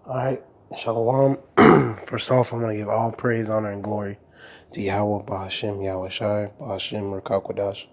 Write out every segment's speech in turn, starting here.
All right, Shalom. First off, I'm going to give all praise, honor, and glory to Yahweh, Bahashem, Yahweh Shai, Bahashem, Rakakwadash.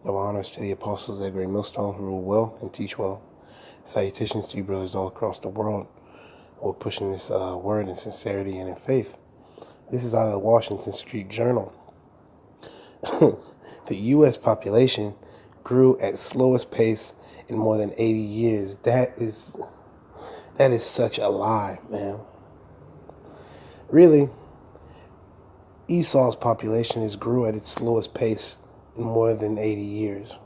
No honors to the apostles at Great Millstone who rule well and teach well. Salutations to you brothers all across the world who are pushing this word in sincerity and in faith. This is out of the Washington Street Journal. The U.S. population grew at slowest pace in more than 80 years. That is such a lie, man. Really, Esau's population has grew at its slowest pace in more than 80 years.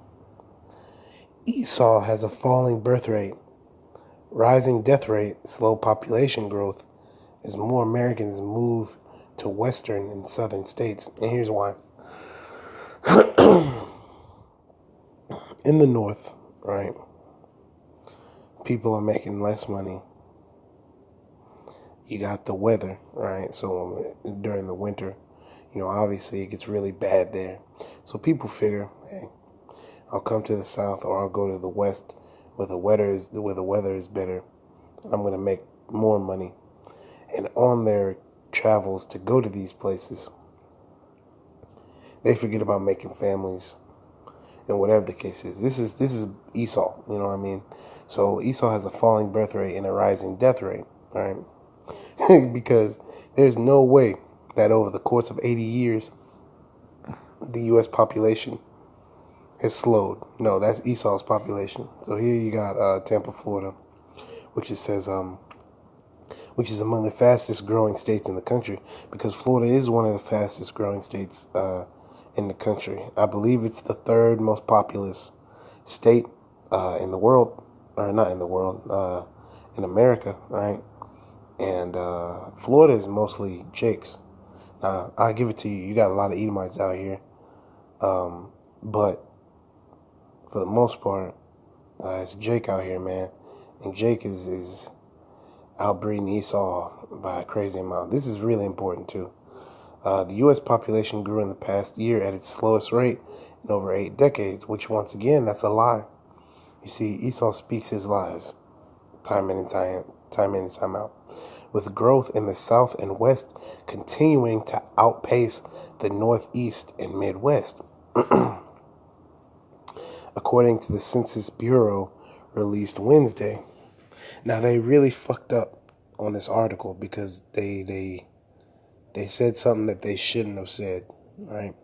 Esau has a falling birth rate, rising death rate, slow population growth as more Americans move to western and southern states. And here's why. In the north, right, people are making less money. You got the weather, right? So during the winter, obviously it gets really bad there. So people figure, hey, I'll come to the south or I'll go to the west where the weather is better, and I'm going to make more money. And on their travels to go to these places, they forget about making families and whatever the case is. This is Esau, you know what I mean? So Esau has a falling birth rate and a rising death rate, right? Because there's no way that over the course of 80 years, the U.S. population has slowed. No, that's Esau's population. So here you got Tampa, Florida, which is among the fastest growing states in the country, because Florida is one of the fastest growing states in the country. I believe it's the third most populous state in the world, or not in the world, in America, right? And Florida is mostly Jake's. I give it to you. You got a lot of Edomites out here, but for the most part, it's Jake out here, man. And Jake is outbreeding Esau by a crazy amount. This is really important too. The U.S. population grew in the past year at its slowest rate in over 8 decades, which once again, that's a lie. You see, Esau speaks his lies time in and time out, with growth in the South and West continuing to outpace the Northeast and Midwest. According to the Census Bureau released Wednesday. Now, they really fucked up on this article because they said something that they shouldn't have said, right?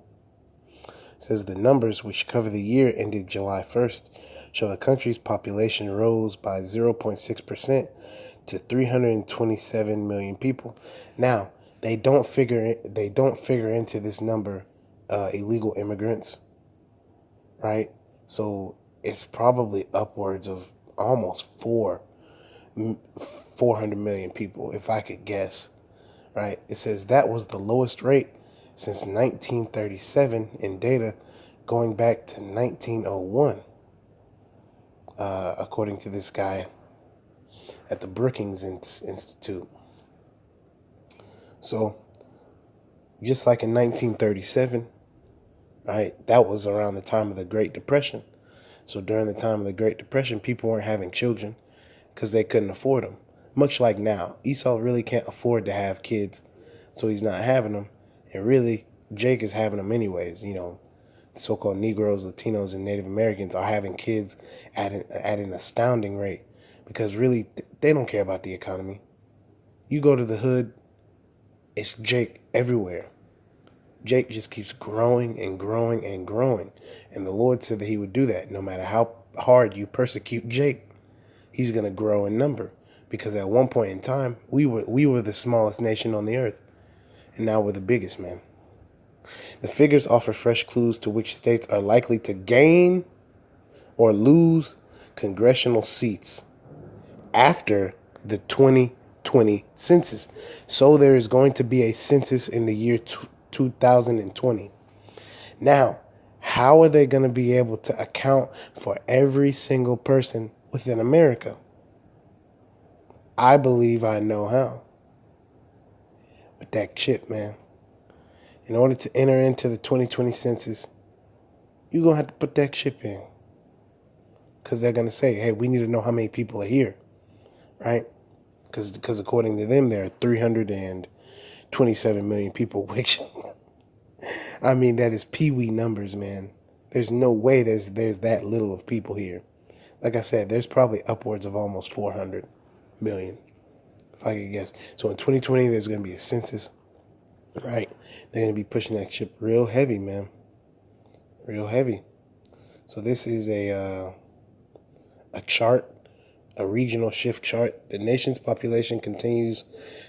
It says the numbers, which cover the year ended July 1st, show the country's population rose by 0.6% to 327 million people. Now, they don't figure into this number illegal immigrants, right? So it's probably upwards of almost 400 million people, if I could guess, right? It says that was the lowest rate since 1937 in data going back to 1901, according to this guy at the Brookings Institute. So, just like in 1937, right, that was around the time of the Great Depression. So during the time of the Great Depression, people weren't having children because they couldn't afford them. Much like now, Esau really can't afford to have kids, so he's not having them. And really, Jake is having them anyways. So-called Negroes, Latinos, and Native Americans are having kids at an astounding rate because really, they don't care about the economy. You go to the hood, it's Jake everywhere. Jake just keeps growing and growing and growing. And the Lord said that he would do that. No matter how hard you persecute Jake, he's going to grow in number. Because at one point in time, we were the smallest nation on the earth. And now we're the biggest, man. The figures offer fresh clues to which states are likely to gain or lose congressional seats after the 2020 census. So there is going to be a census in the year 2020. Now, how are they going to be able to account for every single person within America? I believe I know how. With that chip, man. In order to enter into the 2020 census, you're going to have to put that chip in. Because they're going to say, hey, we need to know how many people are here. Right? because according to them, there are 327 million people, which I mean, that is pee-wee numbers, man. There's no way there's that little of people here. Like I said, there's probably upwards of almost 400 million, if I could guess. So in 2020, there's going to be a census, right? They're going to be pushing that ship real heavy, man. Real heavy. So this is a chart, a regional shift chart. The nation's population continues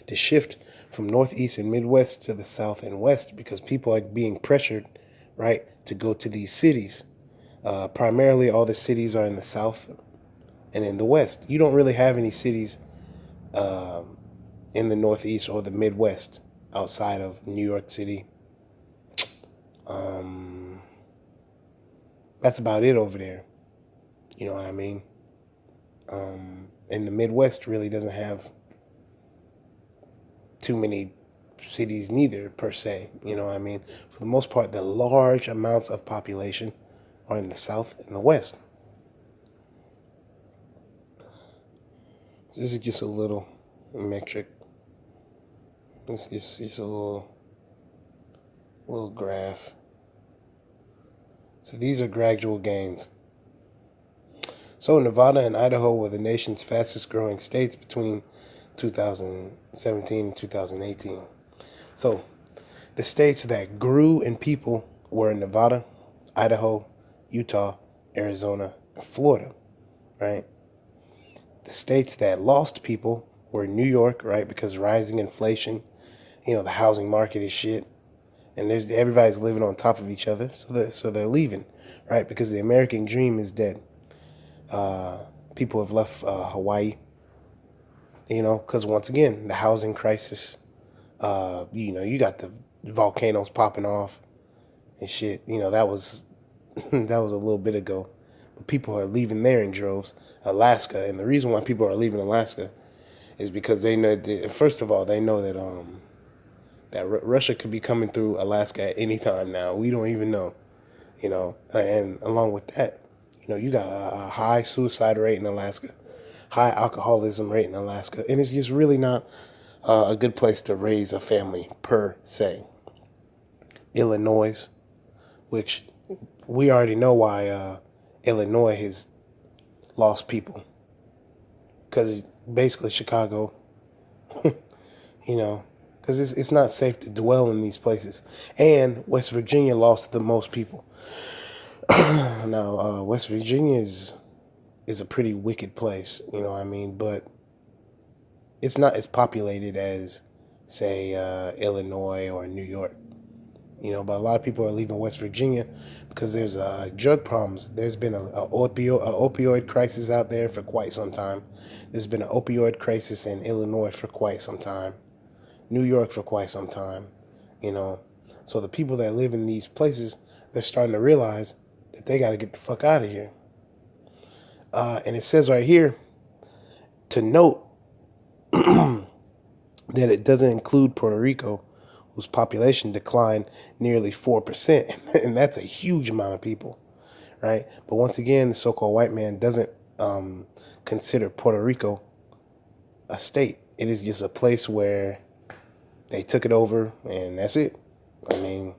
to shift from northeast and midwest to the south and west because people are being pressured, right, to go to these cities. Primarily, all the cities are in the south and in the west. You don't really have any cities in the northeast or the midwest outside of New York City. That's about it over there. You know what I mean? And the Midwest really doesn't have too many cities neither, per se. You know what I mean? For the most part, the large amounts of population are in the South and the West. So this is just a little metric. It's just a little graph. So these are gradual gains. So Nevada and Idaho were the nation's fastest growing states between 2017 and 2018. So the states that grew in people were Nevada, Idaho, Utah, Arizona, and Florida, right? The states that lost people were New York, right? Because rising inflation, the housing market is shit, and everybody's living on top of each other, so they're leaving, right? Because the American dream is dead. People have left Hawaii, because once again, the housing crisis. You got the volcanoes popping off and shit. That was that was a little bit ago. But people are leaving there in droves. Alaska, and the reason why people are leaving Alaska is because they know that, first of all, they know that Russia could be coming through Alaska at any time now. We don't even know, and along with that, you got a high suicide rate in Alaska, high alcoholism rate in Alaska, and it's just really not a good place to raise a family per se. Illinois, which we already know why Illinois has lost people, because basically Chicago, because it's not safe to dwell in these places, and West Virginia lost the most people. Now, West Virginia is a pretty wicked place, but it's not as populated as, say, Illinois or New York, but a lot of people are leaving West Virginia because there's drug problems. There's been a opioid crisis out there for quite some time. There's been an opioid crisis in Illinois for quite some time, New York for quite some time, So the people that live in these places, they're starting to realize that they got to get the fuck out of here. And it says right here to note that it doesn't include Puerto Rico, whose population declined nearly 4%. And that's a huge amount of people, right? But once again, the so-called white man doesn't consider Puerto Rico a state. It is just a place where they took it over, and that's it. I mean,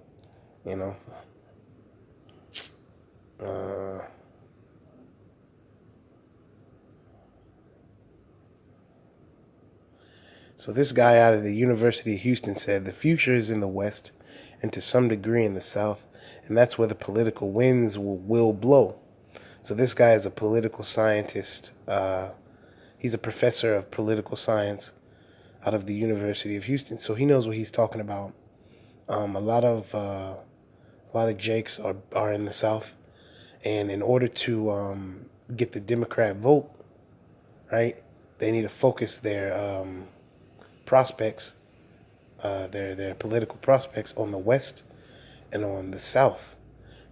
So this guy out of the University of Houston said the future is in the West and to some degree in the South, and that's where the political winds will blow. So this guy is a political scientist. He's a professor of political science out of the University of Houston, so he knows what he's talking about. A lot of Jakes are in the South, and in order to get the Democrat vote, right, they need to focus their prospects, their political prospects, on the West and on the South,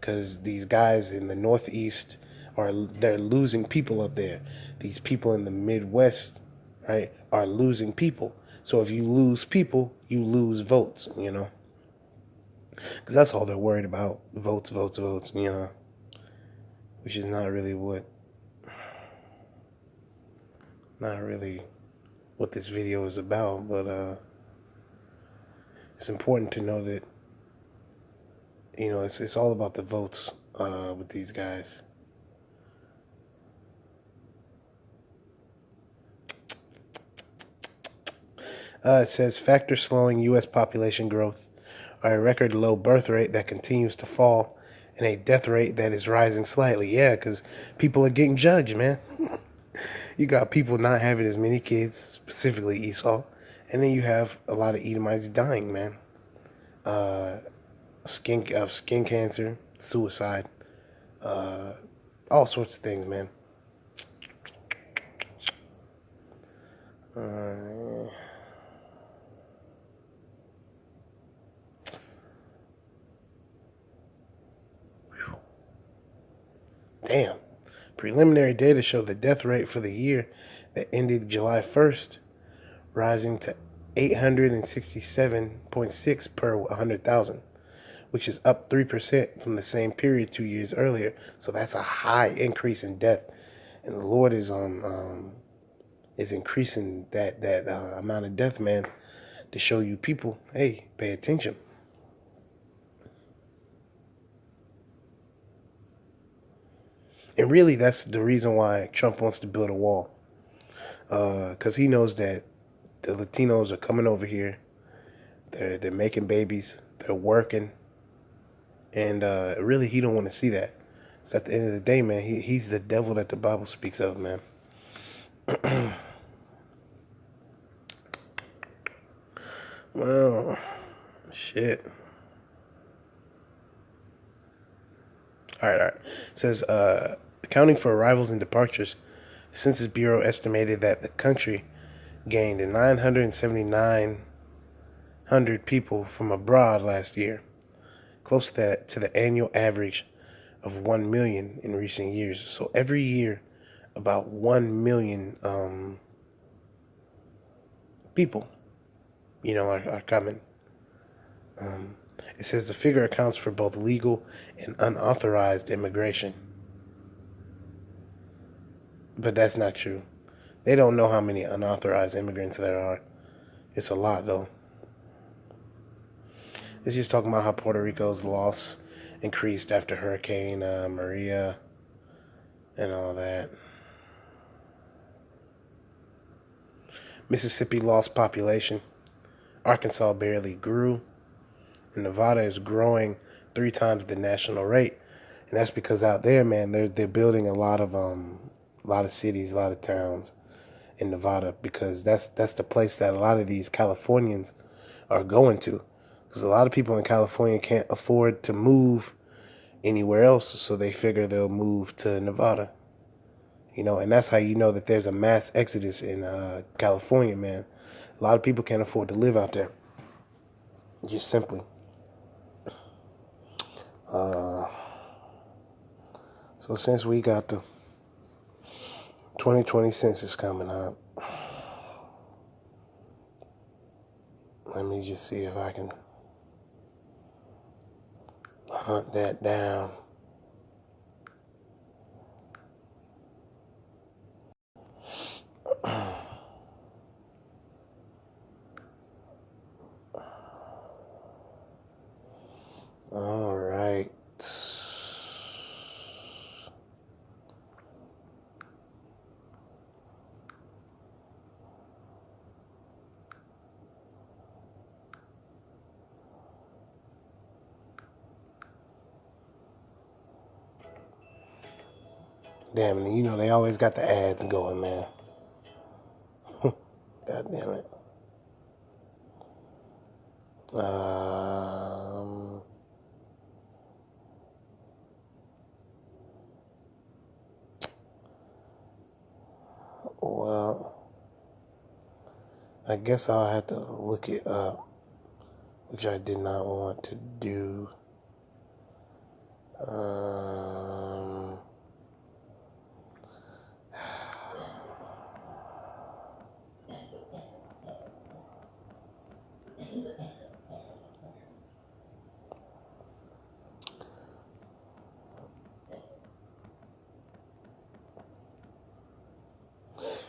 because these guys in the Northeast they're losing people up there. These people in the Midwest, right, are losing people. So if you lose people, you lose votes, because that's all they're worried about: votes, which is not really what this video is about, but it's important to know that, it's all about the votes with these guys. It says factors slowing U.S. population growth are a record low birth rate that continues to fall and a death rate that is rising slightly. Yeah, because people are getting judged, man. You got people not having as many kids, specifically Esau, and then you have a lot of Edomites dying, man. Skin cancer, suicide, all sorts of things, man. Damn. Preliminary data show the death rate for the year that ended July 1st rising to 867.6 per 100,000, which is up 3% from the same period 2 years earlier. So that's a high increase in death, and the Lord is increasing that amount of death, man, to show you people, hey, pay attention. And really, that's the reason why Trump wants to build a wall, because he knows that the Latinos are coming over here. They're making babies. They're working, and really, he don't want to see that. So at the end of the day, man, he's the devil that the Bible speaks of, man. Well, shit. All right. It says, accounting for arrivals and departures, the Census Bureau estimated that the country gained 979,000 people from abroad last year, close to the annual average of 1 million in recent years. So every year, about 1 million people, are coming. It says the figure accounts for both legal and unauthorized immigration. But that's not true. They don't know how many unauthorized immigrants there are. It's a lot, though. It's just talking about how Puerto Rico's loss increased after Hurricane Maria and all that. Mississippi lost population. Arkansas barely grew. And Nevada is growing 3 times the national rate. And that's because out there, man, they're building a lot of cities, a lot of towns in Nevada, because that's the place that a lot of these Californians are going to. Because a lot of people in California can't afford to move anywhere else, so they figure they'll move to Nevada. And that's how you know that there's a mass exodus in California, man. A lot of people can't afford to live out there. Just simply. So since we got the 2020 census coming up, let me just see if I can hunt that down. All right. Damn, they always got the ads going, man. God damn it. Well, I guess I'll have to look it up, which I did not want to do.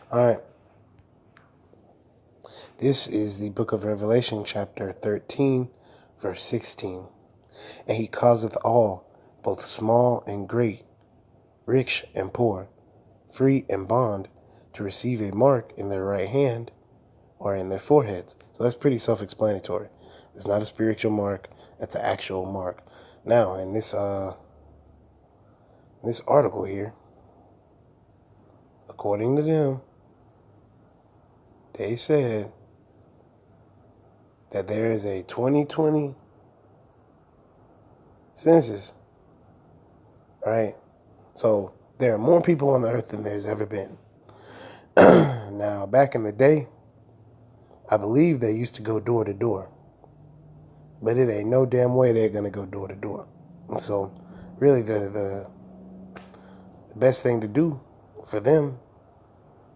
All right. This is the book of Revelation, chapter 13, verse 16. And he causeth all, both small and great, rich and poor, free and bond, to receive a mark in their right hand or in their foreheads. So that's pretty self-explanatory. It's not a spiritual mark. That's an actual mark. Now, in this article here, according to them, they said that there is a 2020 census, right? So there are more people on the earth than there's ever been. Now, back in the day, I believe they used to go door to door. But it ain't no damn way they're going to go door to door. So really the best thing to do for them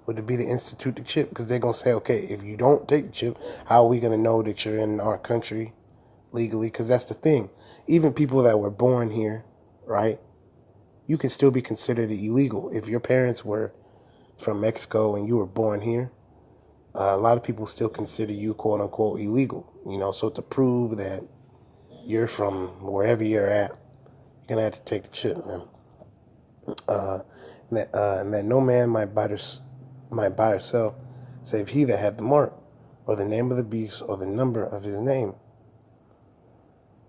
would be to institute the chip, because they're going to say, okay, if you don't take the chip, how are we going to know that you're in our country legally? Because that's the thing. Even people that were born here, right, you can still be considered illegal. If your parents were from Mexico and you were born here, a lot of people still consider you, quote unquote, illegal. So to prove that you're from wherever you're at, you're going to have to take the chip, man. And that no man might buy or sell, save he that hath the mark, or the name of the beast, or the number of his name.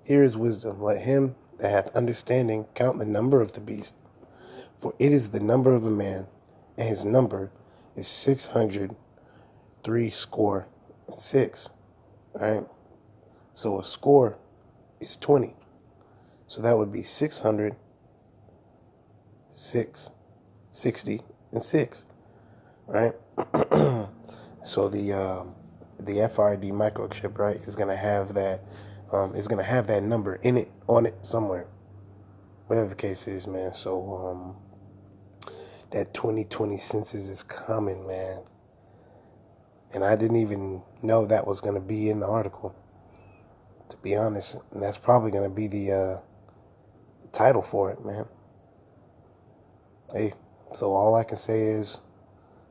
Here is wisdom. Let him that hath understanding count the number of the beast, for it is the number of a man, and his number is 666. Right? So a score is 20. So that would be 600, 6, 60, and 6. Right? So the FRD microchip, right, is gonna have that number in it, on it, somewhere. Whatever the case is, man. So that 2020 census is coming, man. And I didn't even know that was gonna be in the article, to be honest. And that's probably gonna be the title for it, man. Hey, so all I can say is,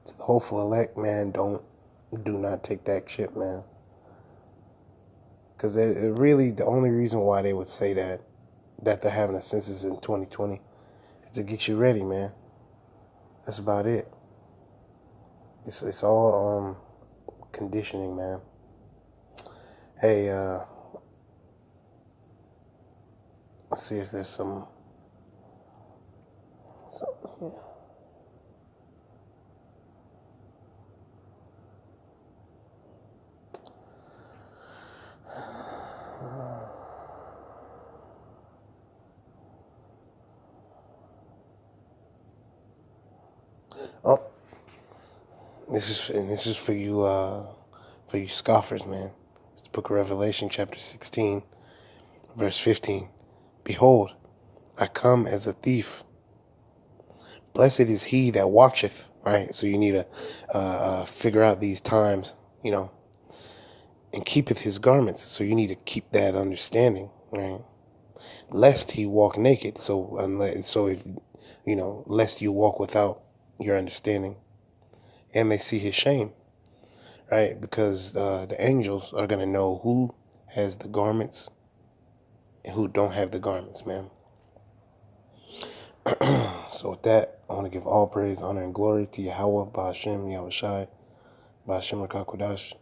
to the hopeful elect, man, do not take that chip, man. Because it really, the only reason why they would say that they're having a census in 2020 is to get you ready, man. That's about it. It's all conditioning, man. Hey, let's see if there's something here. Oh, this is for you scoffers, man. It's the book of Revelation, chapter 16, verse 15. Behold, I come as a thief. Blessed is he that watcheth, right? So you need to figure out these times, and keepeth his garments. So you need to keep that understanding, right? Lest he walk naked. So if lest you walk without your understanding, and they see his shame, right? Because the angels are gonna know who has the garments and who don't have the garments, man. So with that, I want to give all praise, honor, and glory to Yahweh, Ba'ashem, Yahushai, Ba'ashem Rakakodash.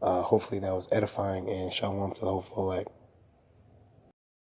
Hopefully that was edifying, and shalom to the whole elect.